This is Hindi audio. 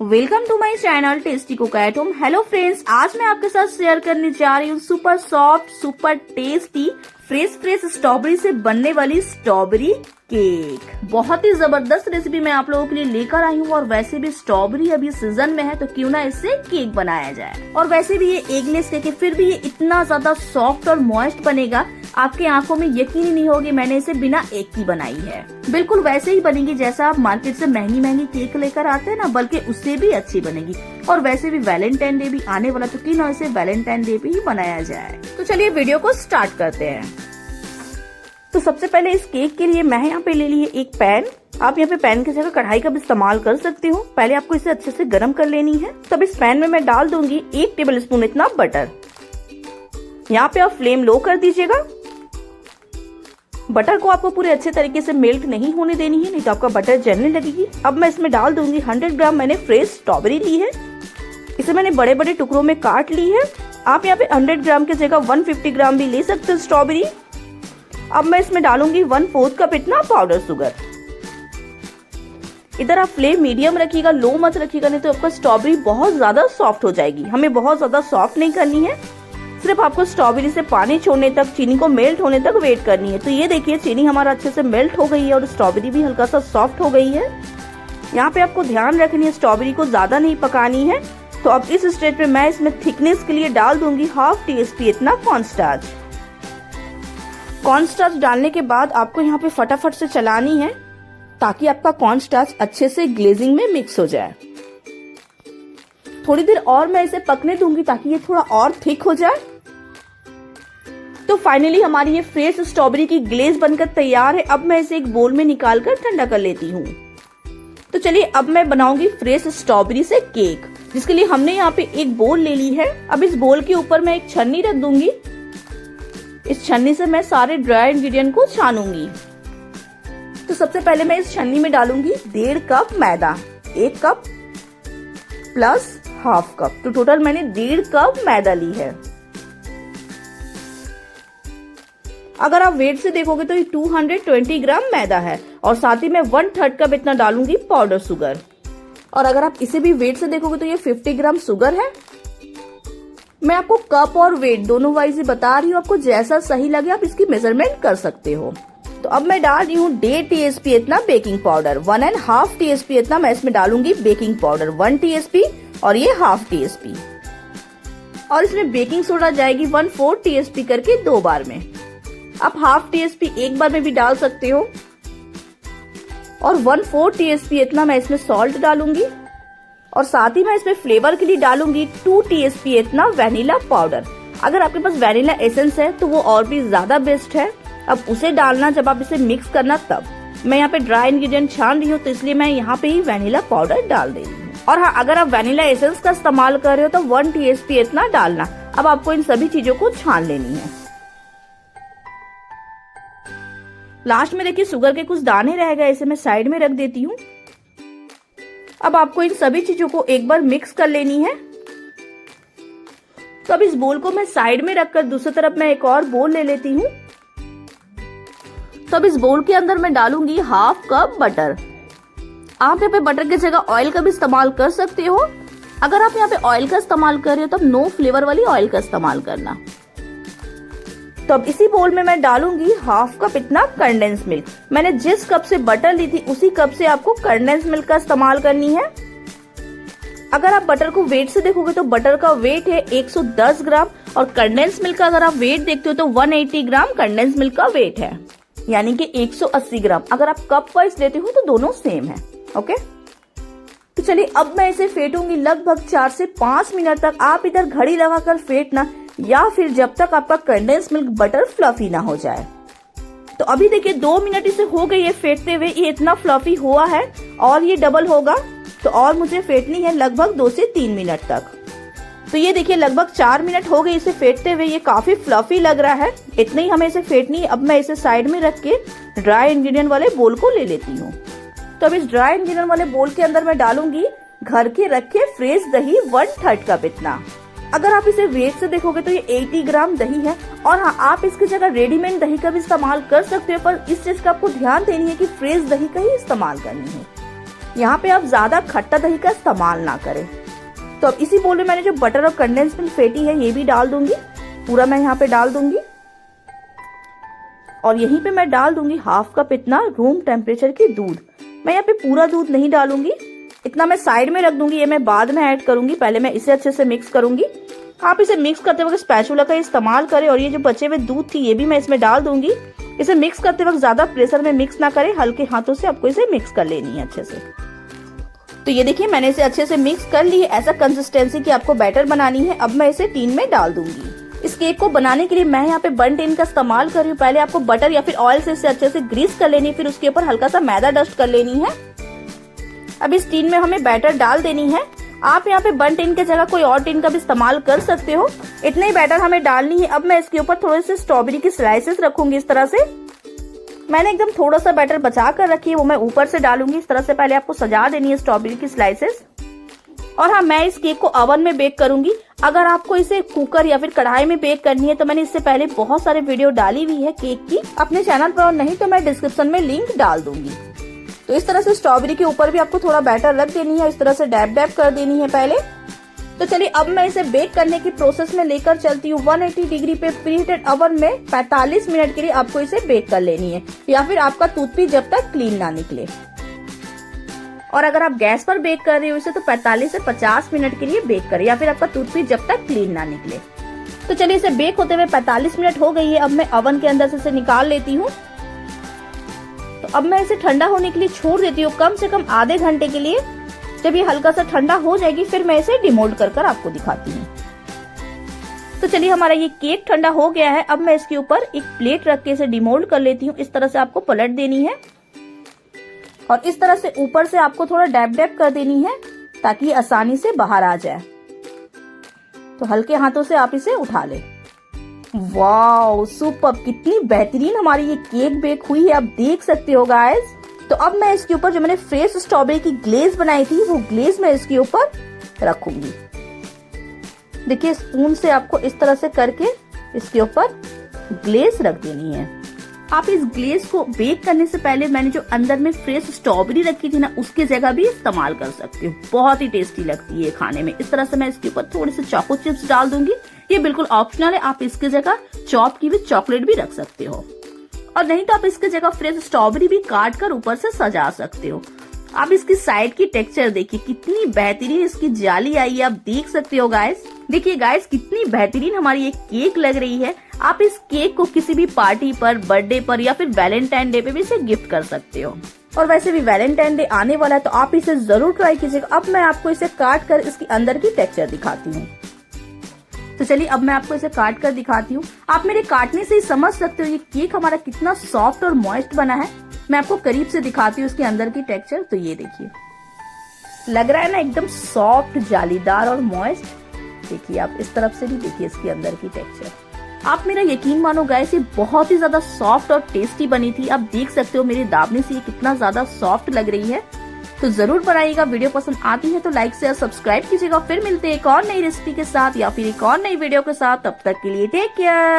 Welcome to my channel tasty cook at home. Hello friends, आज मैं आपके साथ शेयर करने जा रही हूँ super soft, super tasty, fresh strawberry से बनने वाली स्ट्रॉबेरी केक। बहुत ही जबरदस्त रेसिपी मैं आप लोगों के लिए लेकर आई हूँ। और वैसे भी स्ट्रॉबेरी अभी सीजन में है तो क्यों ना इससे केक बनाया जाए। और वैसे भी ये एगलेस केक है, फिर भी ये इतना ज्यादा सॉफ्ट और मॉइस्ट बनेगा, आपके आंखों में यकीन ही नहीं होगी मैंने इसे बिना एग की बनाई है। बिल्कुल वैसे ही बनेगी जैसा आप मार्केट से महंगी केक लेकर आते हैं ना, बल्कि उससे भी अच्छी बनेगी। और वैसे भी वैलेंटाइन डे भी आने वाला तो क्यों ना इसे वैलेंटाइन डे पे ही बनाया जाए। तो चलिए वीडियो को स्टार्ट करते हैं। तो सबसे पहले इस केक के लिए मैं यहाँ पे ले ली है एक पैन। आप यहाँ पे पैन की जगह कढ़ाई का भी इस्तेमाल कर सकते हो। पहले आपको इसे अच्छे से गर्म कर लेनी है। तब इस पैन में मैं डाल दूंगी 1 टेबल स्पून इतना बटर। यहाँ पे आप फ्लेम लो कर दीजिएगा। बटर को आपको पूरे अच्छे तरीके से मेल्ट नहीं होने देनी है, नहीं तो आपका बटर जलने लगेगी। अब मैं इसमें डाल दूंगी 100 ग्राम मैंने फ्रेश स्ट्रॉबेरी ली है। इसे मैंने बड़े बड़े टुकड़ों में काट ली है। आप यहाँ पे 100 ग्राम की जगह 150 ग्राम भी ले सकते हैं स्ट्रॉबेरी। अब मैं इसमें डालूंगी 1/4 कप इतना पाउडर शुगर। इधर आप फ्लेम मीडियम रखिएगा, लो मत रखिएगा, नहीं तो आपका स्ट्रॉबेरी बहुत ज्यादा सॉफ्ट हो जाएगी। हमें बहुत ज्यादा सॉफ्ट नहीं करनी है, सिर्फ आपको स्ट्रॉबेरी से पानी छोड़ने तक, चीनी को मेल्ट होने तक वेट करनी है। तो ये देखिए चीनी हमारा अच्छे से मेल्ट हो गई है और स्ट्रॉबेरी भी हल्का सा सॉफ्ट हो गई है। यहाँ पे आपको ध्यान रखनी है स्ट्रॉबेरी को ज्यादा नहीं पकानी है। तो अब इस स्टेज पे मैं इसमें थिकनेस के लिए डाल दूंगी 1/2 टीस्पून इतना कॉर्नस्टार्च। कॉर्नस्टार्च डालने के बाद आपको यहाँ पे फटाफट से चलानी है ताकि आपका कॉर्नस्टार्च अच्छे से ग्लेजिंग में मिक्स हो जाए। थोड़ी देर और मैं इसे पकने दूंगी ताकि ये थोड़ा और थिक हो जाए। तो फाइनली हमारी ये फ्रेश स्ट्रॉबेरी की ग्लेज बनकर तैयार है। अब मैं इसे एक बोल में निकाल कर ठंडा कर लेती हूँ। तो चलिए अब मैं बनाऊंगी फ्रेश स्ट्रॉबेरी से केक, जिसके लिए हमने यहाँ पे एक बोल ले ली है। अब इस बोल के ऊपर मैं एक छन्नी रख दूंगी। इस छन्नी से मैं सारे ड्राई इंग्रेडिएंट को छानूंगी। तो सबसे पहले मैं इस छन्नी में डालूंगी 1.5 कप मैदा, 1 कप प्लस 1/2 कप, तो टोटल मैंने 1.5 कप मैदा ली है। अगर आप वेट से देखोगे तो ये 220 ग्राम मैदा है। और साथ ही मैं 1/3 कप इतना डालूंगी पाउडर शुगर। और अगर आप इसे भी वेट से देखोगे तो ये 50 ग्राम शुगर है। मैं आपको कप और वेट दोनों वाइज ही बता रही हूँ, आपको जैसा सही लगे आप इसकी मेजरमेंट कर सकते हो। तो अब मैं डाल रही हूँ 1.5 टीस्पून इतना बेकिंग पाउडर, 1.5 टीस्पून इतना मैं इसमें डालूंगी बेकिंग पाउडर, 1 टीस्पून और ये 1/2 टीस्पून। और इसमें बेकिंग सोडा जाएगी 1/4 टीस्पून करके 2 बार में। आप 1/2 टीस्पून एक बार में भी डाल सकते हो। और 1/4 टीस्पून इतना मैं इसमें सॉल्ट डालूंगी। और साथ ही मैं इसमें फ्लेवर के लिए डालूंगी 2 टीस्पून इतना वैनिला पाउडर। अगर आपके पास वैनिला एसेंस है तो वो और भी ज्यादा बेस्ट है। अब उसे डालना जब आप इसे मिक्स करना तब। मैं यहाँ पे ड्राई इंग्रेडिएंट छान रही हूँ तो इसलिए मैं यहाँ पे ही वैनिला पाउडर डाल दे रही हूँ। और हाँ, अगर आप वैनिला एसेंस का इस्तेमाल कर रहे हो तो 1 टीस्पून इतना डालना। अब आपको इन सभी चीजों को छान लेनी है। लास्ट में देखिए शुगर के कुछ दाने रह गए, इसे मैं साइड में रख देती हूँ। अब आपको इन सभी चीजों को एक बार मिक्स कर लेनी है। तो अब इस बोल को मैं साइड में रखकर दूसरी तरफ मैं एक और बोल ले लेती हूँ। तो अब इस बोल के अंदर मैं डालूंगी 1/2 कप बटर। आप यहाँ पे बटर की जगह ऑयल का भी इस्तेमाल कर सकते हो। अगर आप यहाँ पे ऑयल का इस्तेमाल कर रहे हो तब नो फ्लेवर वाली ऑयल का इस्तेमाल करना। तो अब इसी बोल में मैं डालूंगी 1/2 कप इतना कंडेंस मिल्क। मैंने जिस कप से बटर ली थी उसी कप से आपको कंडेंस मिल्क का इस्तेमाल करनी है। अगर आप बटर को वेट से देखोगे तो बटर का वेट है 110 ग्राम और कंडेंस मिल्क का अगर आप वेट देखते हो तो 180 ग्राम कंडेंस मिल्क का वेट है, यानी कि 180 ग्राम। अगर आप कप वाइज लेते हो तो दोनों सेम है। ओके, तो चलिए अब मैं इसे फेंटूंगी लगभग 4 से 5 मिनट तक। आप इधर घड़ी लगाकर फेंटना या फिर जब तक आपका कंडेंस मिल्क बटर फ्लफी ना हो जाए। तो अभी देखिए 2 मिनट इसे हो गई है फेंटते हुए, ये इतना फ्लफी हुआ है और ये डबल होगा तो और मुझे फेंटनी है लगभग 2 से 3 मिनट तक। तो ये देखिए लगभग 4 मिनट हो गए इसे फेंटते हुए, ये काफी फ्लफी लग रहा है। इतनी हमें इसे फेंटनी है। अब मैं इसे साइड में रख के ड्राई इंग्रेडिएंट वाले बोल को ले लेती हूँ। तो अब इस ड्राई इंग्रेडिएंट वाले बोल के अंदर मैं डालूंगी घर के रखे फ्रेश दही 1/3 कप इतना। अगर आप इसे वेट से देखोगे तो ये 80 ग्राम दही है। और हाँ, आप इसकी जगह रेडीमेड दही का भी इस्तेमाल कर सकते हो, पर इस चीज का आपको ध्यान देनी है कि फ्रेश दही का ही इस्तेमाल करनी है। यहाँ पे आप ज्यादा खट्टा दही का इस्तेमाल ना करें। तो अब इसी बोल में मैंने जो बटर और कंडेंस मिल्क फेंटी है ये भी डाल दूंगी, पूरा मैं यहाँ पे डाल दूंगी। और यहीं पे मैं डाल दूंगी हाफ कप इतना रूम टेम्परेचर की दूध। मैं यहाँ पे पूरा दूध नहीं डालूंगी, इतना मैं साइड में रख दूंगी, ये मैं बाद में ऐड करूंगी। पहले मैं इसे अच्छे से मिक्स करूंगी। आप इसे मिक्स करते वक्त स्पैचुला का इस्तेमाल करें। और ये जो बचे हुए दूध थी ये भी मैं इसमें डाल दूंगी। इसे मिक्स करते वक्त ज्यादा प्रेशर में मिक्स ना करें, हल्के हाथों से आपको इसे मिक्स कर लेनी है अच्छे से। तो ये देखिए मैंने इसे अच्छे से मिक्स कर ली है। ऐसा कंसिस्टेंसी की आपको बैटर बनानी है। अब मैं इसे टीन में डाल दूंगी। इस केक को बनाने के लिए मैं यहाँ पे बन टिन का इस्तेमाल कर रही हूँ। पहले आपको बटर या फिर ऑयल से इसे अच्छे से ग्रीस कर लेनी है, फिर उसके ऊपर हल्का सा मैदा डस्ट कर लेनी है। अब इस टीन में हमें बैटर डाल देनी है। आप यहाँ पे बन टिन की जगह कोई और टिन का भी इस्तेमाल कर सकते हो। इतने ही बैटर हमें डालनी है। अब मैं इसके ऊपर थोड़े से स्ट्रॉबेरी की स्लाइसेस रखूंगी इस तरह से। मैंने एकदम थोड़ा सा बैटर बचा कर रखी है, वो मैं ऊपर से डालूंगी। इस तरह से पहले आपको सजा देनी है स्ट्रॉबेरी की स्लाइसेस। और हाँ, मैं इस केक को ओवन में बेक करूंगी। अगर आपको इसे कुकर या फिर कढ़ाई में बेक करनी है तो मैंने इससे पहले बहुत सारे वीडियो डाली हुई है केक की अपने चैनल पर, और नहीं तो मैं डिस्क्रिप्शन में लिंक डाल दूंगी। तो इस तरह से स्ट्रॉबेरी के ऊपर भी आपको थोड़ा बैटर रख देनी है, इस तरह से डैब डैब कर देनी है पहले। तो चलिए अब मैं इसे बेक करने की प्रोसेस में लेकर चलती हूँ। 180 डिग्री पे प्रीहीटेड ओवन में 45 मिनट के लिए आपको इसे बेक कर लेनी है, या फिर आपका टूथपिक जब तक क्लीन ना निकले। और अगर आप गैस पर बेक कर रहे हो इसे तो 45 से 50 मिनट के लिए बेक करें, या फिर आपका टूथपिक जब तक क्लीन ना निकले। तो चलिए इसे बेक होते हुए 45 मिनट हो गई है। अब मैं ओवन के अंदर से इसे निकाल लेती हूँ। तो अब मैं इसे ठंडा होने के लिए छोड़ देती हूँ, कम से कम आधे घंटे के लिए। जब ये हल्का सा ठंडा हो जाएगी फिर मैं इसे डिमोल्ड कर आपको दिखाती हूँ। तो चलिए हमारा ये केक ठंडा हो गया है। अब मैं इसके ऊपर एक प्लेट रख के इसे डिमोल्ड कर लेती हूँ। इस तरह से आपको पलट देनी है और इस तरह से ऊपर से आपको थोड़ा डैब डैब कर देनी है ताकि ये आसानी से बाहर आ जाए। तो हल्के हाथों से आप इसे उठा ले। वाओ सुपर, कितनी बेहतरीन हमारी ये केक बेक हुई है, आप देख सकते हो गाइस। तो अब मैं इसके ऊपर जो मैंने फ्रेश स्ट्रॉबेरी की ग्लेज बनाई थी वो ग्लेज मैं इसके ऊपर रखूंगी। देखिए स्पून से आपको इस तरह से करके इसके ऊपर ग्लेज रख देनी है। आप इस ग्लेज को बेक करने से पहले मैंने जो अंदर में फ्रेश स्ट्रॉबेरी रखी थी ना उसकी जगह भी इस्तेमाल कर सकते हो, बहुत ही टेस्टी लगती है खाने में। इस तरह से मैं इसके ऊपर थोड़े से चोको चिप्स डाल दूंगी। ये बिल्कुल ऑप्शनल है, आप इसकी जगह चॉप की हुई चॉकलेट भी रख सकते हो, और नहीं तो आप इसकी जगह फ्रेश स्ट्रॉबेरी भी काट कर ऊपर से सजा सकते हो। आप इसकी साइड की टेक्सचर देखिए, कितनी बेहतरीन इसकी जाली आई है, आप देख सकते हो गाइस। देखिए गाइस कितनी बेहतरीन हमारी ये केक लग रही है। आप इस केक को किसी भी पार्टी पर, बर्थडे पर या फिर वैलेंटाइन डे पे भी इसे गिफ्ट कर सकते हो। और वैसे भी वैलेंटाइन डे आने वाला है तो आप इसे जरूर ट्राई कीजिएगा। अब मैं आपको इसे काट कर इसके अंदर की टेक्सचर दिखाती हूँ। तो चलिए अब मैं आपको इसे काट कर दिखाती हूँ। आप मेरे काटने से ही समझ सकते हो ये केक हमारा कितना सॉफ्ट और मॉइस्ट बना है। मैं आपको करीब से दिखाती हूँ इसके अंदर की टेक्सचर। तो ये देखिए, लग रहा है ना एकदम सॉफ्ट, जालीदार और मॉइस्ट। देखिए आप इस तरफ से भी देखिए इसके अंदर की टेक्सचर। आप मेरा यकीन मानो गाइस, ये बहुत ही ज्यादा सॉफ्ट और टेस्टी बनी थी। आप देख सकते हो मेरे दाबने से ये कितना ज्यादा सॉफ्ट लग रही है। तो जरूर बनाइएगा। वीडियो पसंद आती है तो लाइक शेयर सब्सक्राइब कीजिएगा। फिर मिलते हैं एक और नई रेसिपी के साथ या फिर एक और नई वीडियो के साथ। तब तक के लिए टेक केयर।